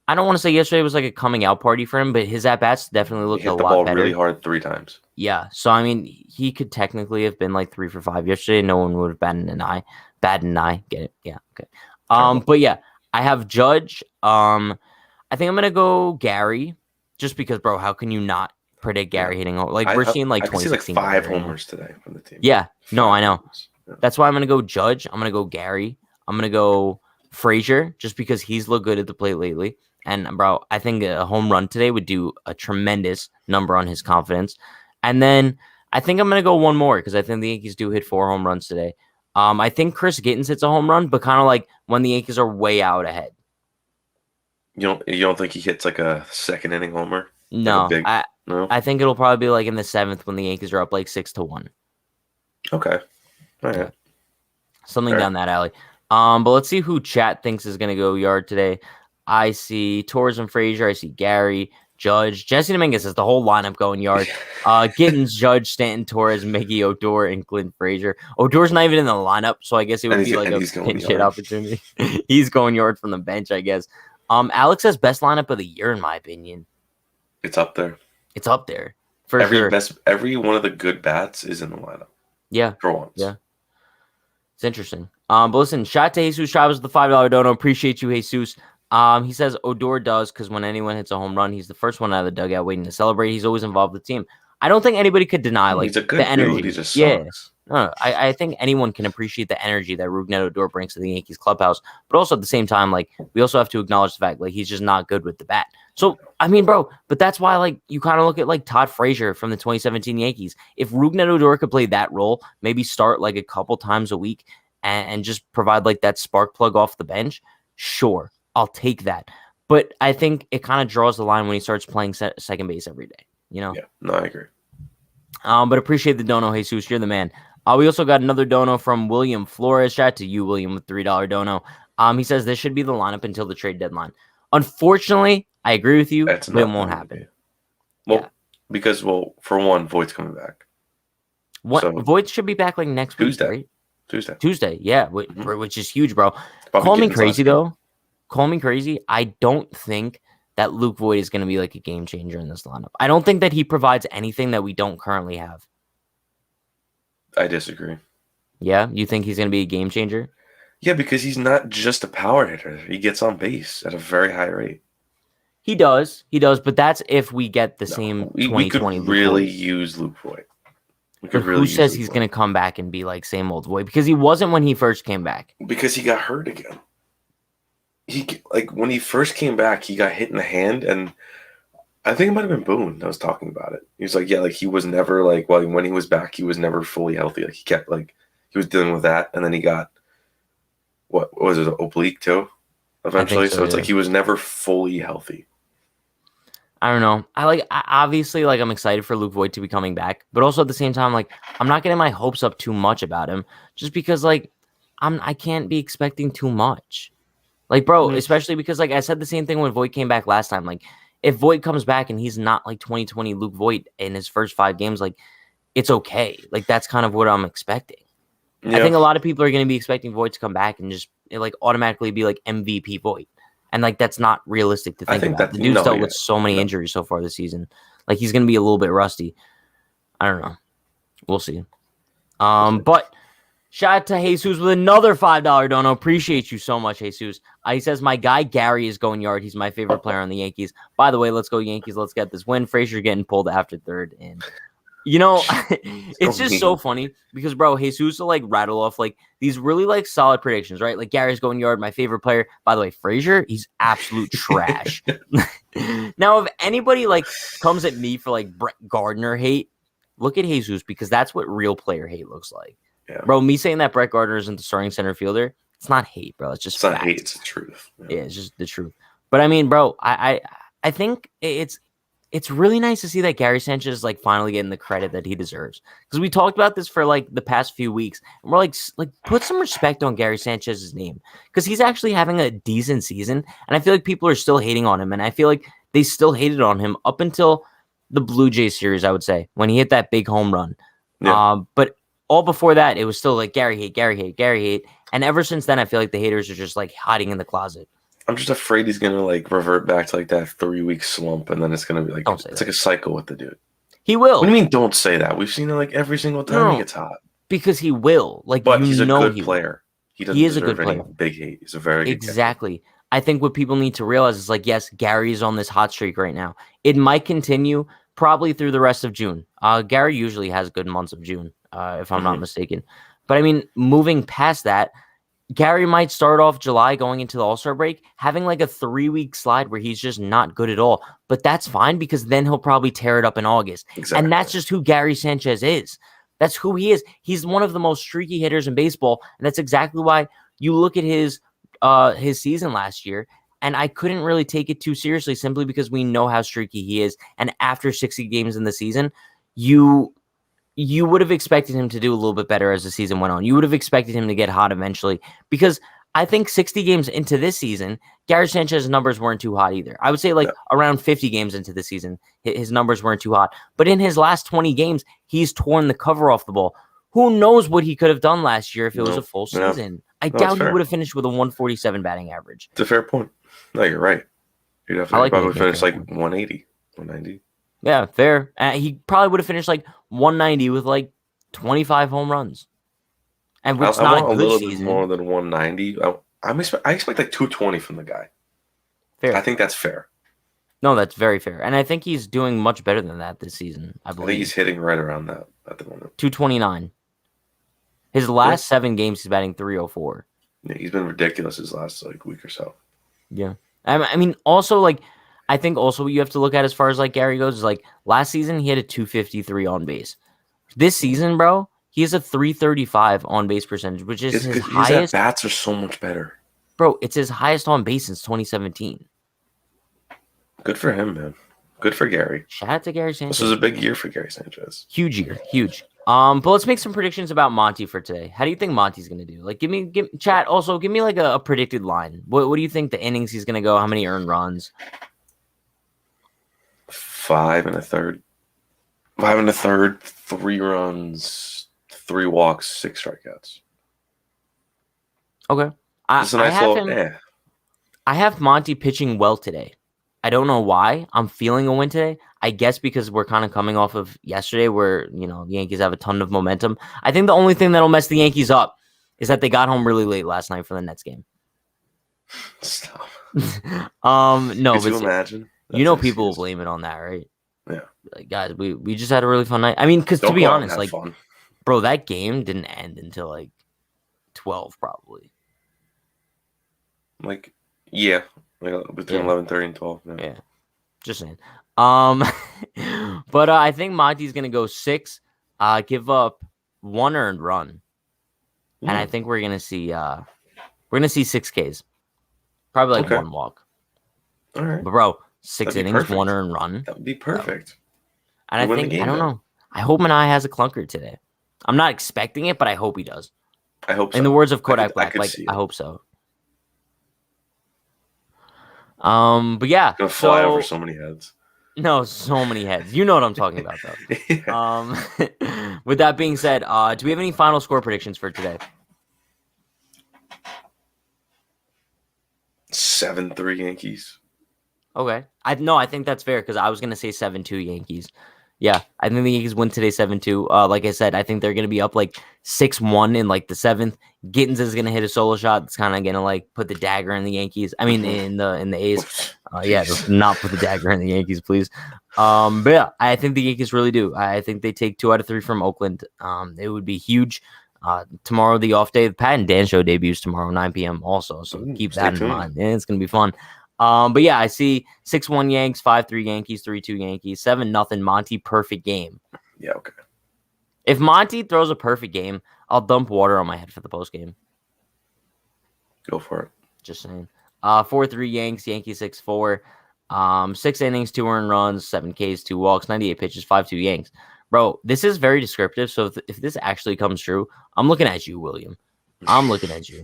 [SPEAKER 2] I don't want to say yesterday was like a coming out party for him, but his at-bats definitely looked a lot better. He hit the ball
[SPEAKER 3] really hard 3 times.
[SPEAKER 2] Yeah. So, I mean, he could technically have been like 3 for 5 yesterday. No one would have batted an eye. Get it? Yeah. Okay. But yeah, I have Judge. I think I'm going to go Gary just because, bro, how can you not predict Gary hitting? Like, we're seeing like 2016.
[SPEAKER 3] I can see like 5 homers today from the team.
[SPEAKER 2] Yeah. No, I know. Yeah. That's why I'm going to go Judge. I'm going to go Gary. I'm going to go Frazier just because he's looked good at the plate lately. And, bro, I think a home run today would do a tremendous number on his confidence. And then I think I'm going to go one more because I think the Yankees do hit 4 home runs today. I think Chris Gittins hits a home run, but kind of like when the Yankees are way out ahead.
[SPEAKER 3] You don't think he hits like a second inning homer?
[SPEAKER 2] No,
[SPEAKER 3] like
[SPEAKER 2] no? I think it'll probably be like in the 7th when the Yankees are up like 6-1.
[SPEAKER 3] Okay. All right.
[SPEAKER 2] Yeah. Something down that alley. But let's see who chat thinks is going to go yard today. I see Torres and Frazier. I see Gary, Judge. Jesse Dominguez has the whole lineup going yard. Gittins, Judge, Stanton, Torres, Miggy, Odor, and Clint Frazier. Odor's not even in the lineup, so I guess it would be like a pinch hit opportunity. He's going yard from the bench, I guess. Alex has best lineup of the year, in my opinion.
[SPEAKER 3] It's up there.
[SPEAKER 2] It's up there. For sure.
[SPEAKER 3] Every one of the good bats is in the lineup.
[SPEAKER 2] Yeah.
[SPEAKER 3] For once.
[SPEAKER 2] Yeah. It's interesting. But listen, shout out to Jesus Chavez with the $5 dono. Appreciate you, Jesus. He says Odor does because when anyone hits a home run, he's the first one out of the dugout waiting to celebrate. He's always involved with the team. I don't think anybody could deny like
[SPEAKER 3] he's a good
[SPEAKER 2] the energy.
[SPEAKER 3] Dude. He just sucks.
[SPEAKER 2] Yeah. No, I think anyone can appreciate the energy that Rougned Odor brings to the Yankees clubhouse, but also at the same time, like we also have to acknowledge the fact like he's just not good with the bat. So I mean, bro, but that's why like you kind of look at like Todd Frazier from the 2017 Yankees. If Rougned Odor could play that role, maybe start like a couple times a week and just provide like that spark plug off the bench, sure, I'll take that. But I think it kind of draws the line when he starts playing second base every day. You know?
[SPEAKER 3] Yeah, no, I agree.
[SPEAKER 2] But appreciate the dono, Jesus. You're the man. We also got another dono from William Flores. Shout out to you, William, with $3 dono. He says this should be the lineup until the trade deadline. Unfortunately, I agree with you, but it won't happen.
[SPEAKER 3] Well, because, for one, Voigt's coming back.
[SPEAKER 2] Voit should be back like next
[SPEAKER 3] Tuesday.
[SPEAKER 2] Week, right? Tuesday, yeah, which is huge, bro.
[SPEAKER 3] Probably
[SPEAKER 2] Call me crazy, though. Call me crazy. I don't think that Luke Voit is going to be like a game changer in this lineup. I don't think that he provides anything that we don't currently have.
[SPEAKER 3] I disagree.
[SPEAKER 2] Yeah? You think he's going to be a game changer?
[SPEAKER 3] Yeah, because he's not just a power hitter. He gets on base at a very high rate.
[SPEAKER 2] He does, but that's if we get the same 2020
[SPEAKER 3] we could really use Luke Voit.
[SPEAKER 2] Who says he's going to come back and be like same old Voit? Because he wasn't when he first came back.
[SPEAKER 3] Because he got hurt again. When he first came back, he got hit in the hand, and I think it might have been Boone that was talking about it. He was like, yeah, like he was never when he was back, he was never fully healthy. Like he kept he was dealing with that, and then he got what was it, oblique too, eventually. So it's like he was never fully healthy.
[SPEAKER 2] I don't know. Obviously I'm excited for Luke Voit to be coming back, but also at the same time, I'm not getting my hopes up too much about him, just because I can't be expecting too much. Bro, especially because I said the same thing when Voit came back last time. If Voit comes back and he's not 2020 Luke Voit in his first 5 games, it's okay. That's kind of what I'm expecting. Yeah. I think a lot of people are going to be expecting Voit to come back and just automatically be MVP Voit. And like that's not realistic to think
[SPEAKER 3] think
[SPEAKER 2] about.
[SPEAKER 3] that
[SPEAKER 2] The dude's dealt
[SPEAKER 3] yeah.
[SPEAKER 2] with so many injuries so far this season. Like he's gonna be a little bit rusty. I don't know. We'll see. But shout out to Jesus with another $5 dono. Appreciate you so much, Jesus. He says my guy Gary is going yard. He's my favorite player on the Yankees. By the way, let's go Yankees. Let's get this win. Frazier getting pulled after third, and you know, it's just so funny because, bro, Jesus will like rattle off like these really like solid predictions, right? Like Gary's going yard, my favorite player. By the way, Frazier, he's absolute trash. Now, if anybody like comes at me for like Brett Gardner hate, look at Jesus because that's what real player hate looks like.
[SPEAKER 3] Yeah.
[SPEAKER 2] Bro, me saying that Brett Gardner isn't the starting center fielder, it's not hate, bro. It's just
[SPEAKER 3] not hate, it's the truth.
[SPEAKER 2] Yeah, it's just the truth. But I mean, bro, I think it's really nice to see that Gary Sanchez is like finally getting the credit that he deserves. Because we talked about this for like the past few weeks, and we're like put some respect on Gary Sanchez's name because he's actually having a decent season, and I feel like people are still hating on him, and I feel like they still hated on him up until the Blue Jays series, I would say, when he hit that big home run. Yeah. But all before that, it was still like Gary hate. And ever since then, I feel like the haters are just like hiding in the closet.
[SPEAKER 3] I'm just afraid he's going to like revert back to like that 3-week slump. And then it's going to be like, it's like a cycle with the dude.
[SPEAKER 2] He will.
[SPEAKER 3] What do you mean don't say that? We've seen it like every single time he gets hot.
[SPEAKER 2] Because he will. Like,
[SPEAKER 3] but he's a good player.
[SPEAKER 2] He is a good player.
[SPEAKER 3] Big hate. He's a very good
[SPEAKER 2] Exactly. Guy. I think what people need to realize is like, yes, Gary's on this hot streak right now. It might continue probably through the rest of June. Gary usually has good months of June, if I'm not mistaken. But I mean, moving past that, Gary might start off July going into the All-Star break, having like a 3-week slide where he's just not good at all. But that's fine because then he'll probably tear it up in August. Exactly. And that's just who Gary Sanchez is. That's who he is. He's one of the most streaky hitters in baseball. And that's exactly why you look at his season last year, and I couldn't really take it too seriously simply because we know how streaky he is. And after 60 games in the season, you would have expected him to do a little bit better as the season went on. You would have expected him to get hot eventually because I think 60 games into this season, Gary Sanchez's numbers weren't too hot either. I would say around 50 games into the season, his numbers weren't too hot. But in his last 20 games, he's torn the cover off the ball. Who knows what he could have done last year if it was a full season? I doubt he would have finished with a 147 batting average.
[SPEAKER 3] It's a fair point. No, you're right. You'd definitely probably finish like 180, 190.
[SPEAKER 2] Yeah, fair. He probably would have finished like 190 with like 25 home runs. And which not a good season.
[SPEAKER 3] Bit more than 190. I expect like 220 from the guy.
[SPEAKER 2] Fair.
[SPEAKER 3] I think that's fair.
[SPEAKER 2] No, that's very fair. And I think he's doing much better than that this season, I believe.
[SPEAKER 3] I think he's hitting right around that at the moment.
[SPEAKER 2] 229. His last 7 games, he's batting 304.
[SPEAKER 3] Yeah, he's been ridiculous his last like week or so.
[SPEAKER 2] Yeah. I mean, also, like, I think also what you have to look at as far as like Gary goes is like last season he had a 253 on base. This season, bro, he has a 335 on base percentage, which is his highest.
[SPEAKER 3] His bats are so much better,
[SPEAKER 2] bro. It's his highest on base since 2017.
[SPEAKER 3] Good for him, man. Good for Gary.
[SPEAKER 2] Shout out to Gary Sanchez.
[SPEAKER 3] This was a big year for Gary Sanchez.
[SPEAKER 2] Huge year, huge. But let's make some predictions about Monty for today. How do you think Monty's gonna do? Like, give me chat. Also, give me like a predicted line. What do you think the innings he's gonna go? How many earned runs?
[SPEAKER 3] 5 1/3. 5 1/3. 3 runs, 3 walks, 6 strikeouts.
[SPEAKER 2] Okay. I have Monty pitching well today. I don't know why. I'm feeling a win today. I guess because we're kind of coming off of yesterday where, the Yankees have a ton of momentum. I think the only thing that'll mess the Yankees up is that they got home really late last night for the Nets game.
[SPEAKER 3] Stop.
[SPEAKER 2] No,
[SPEAKER 3] Could you imagine?
[SPEAKER 2] People will blame it on that, right?
[SPEAKER 3] Yeah.
[SPEAKER 2] Like, guys, we just had a really fun night. I mean, because to be honest, like,
[SPEAKER 3] fun.
[SPEAKER 2] Bro, that game didn't end until like 12 probably.
[SPEAKER 3] Like, yeah. Like between 11:30 and 12.
[SPEAKER 2] Yeah. Just saying. But I think Monty's gonna go 6, give up 1 earned run. And I think we're gonna see 6 Ks. Probably like 1 walk.
[SPEAKER 3] All right.
[SPEAKER 2] But bro, 6 innings, 1 earned run.
[SPEAKER 3] That would be perfect.
[SPEAKER 2] And I think, I don't know. I hope Manaea has a clunker today. I'm not expecting it, but I hope he does.
[SPEAKER 3] I hope so.
[SPEAKER 2] In the words of Kodak Black, I hope so. But yeah.
[SPEAKER 3] Gonna fly over so many heads.
[SPEAKER 2] No, so many heads. You know what I'm talking about, though. Yeah. With that being said, do we have any final score predictions for today?
[SPEAKER 3] 7-3 Yankees.
[SPEAKER 2] Okay. I think that's fair because I was gonna say 7-2 Yankees. Yeah, I think the Yankees win today 7-2. Like I said, I think they're gonna be up like 6-1 in like the seventh. Gittins is gonna hit a solo shot. It's kind of gonna like put the dagger in the Yankees. I mean, in the A's. Yeah, just not put the dagger in the Yankees, please. But yeah, I think the Yankees really do. I think they take 2 out of 3 from Oakland. It would be huge. Tomorrow, the off day, the Pat and Dan show debuts tomorrow, 9 p.m. also. So keep that in mind. It's gonna be fun. But yeah, I see 6-1 Yanks, 5-3 Yankees, 3-2 Yankees, 7-0 Monty perfect game.
[SPEAKER 3] Yeah, okay.
[SPEAKER 2] If Monty throws a perfect game, I'll dump water on my head for the post game.
[SPEAKER 3] Go for it.
[SPEAKER 2] Just saying. 4-3 Yanks, Yankees 6-4. 6 innings, 2 earned runs, 7 Ks, 2 walks, 98 pitches, 5-2 Yanks. Bro, this is very descriptive. So if this actually comes true, I'm looking at you, William. I'm looking at you.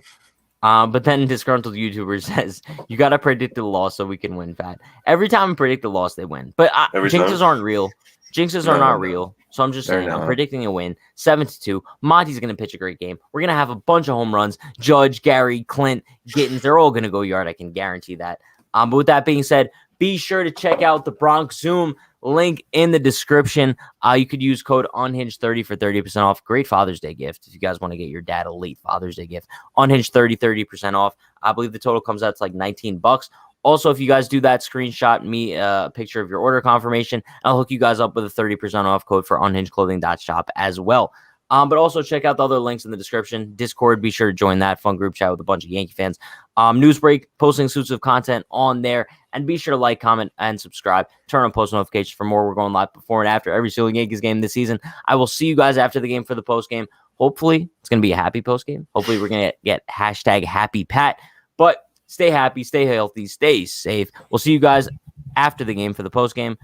[SPEAKER 2] But then disgruntled YouTuber says, you got to predict the loss so we can win, Pat. Every time I predict the loss, they win. But jinxes aren't real. Jinxes are not real. So I'm just saying, I'm predicting a win. 7-2. Monty's going to pitch a great game. We're going to have a bunch of home runs. Judge, Gary, Clint, Gittins, they're all going to go yard. I can guarantee that. But with that being said, be sure to check out the Bronx Zoom. Link in the description. You could use code Unhinged30 for 30% off. Great Father's Day gift if you guys want to get your dad a late Father's Day gift. Unhinged30, 30% off. I believe the total comes out to like $19. Also, if you guys do that, screenshot me a picture of your order confirmation. I'll hook you guys up with a 30% off code for unhingedclothing.shop as well. But also check out the other links in the description. Discord, be sure to join that fun group chat with a bunch of Yankee fans. Newsbreak, posting exclusive content on there. And be sure to like, comment, and subscribe. Turn on post notifications for more. We're going live before and after every single Yankees game this season. I will see you guys after the game for the post game. Hopefully, it's going to be a happy post game. Hopefully, we're going to get hashtag happy Pat. But stay happy, stay healthy, stay safe. We'll see you guys after the game for the post game.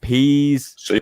[SPEAKER 2] Peace.
[SPEAKER 3] See you.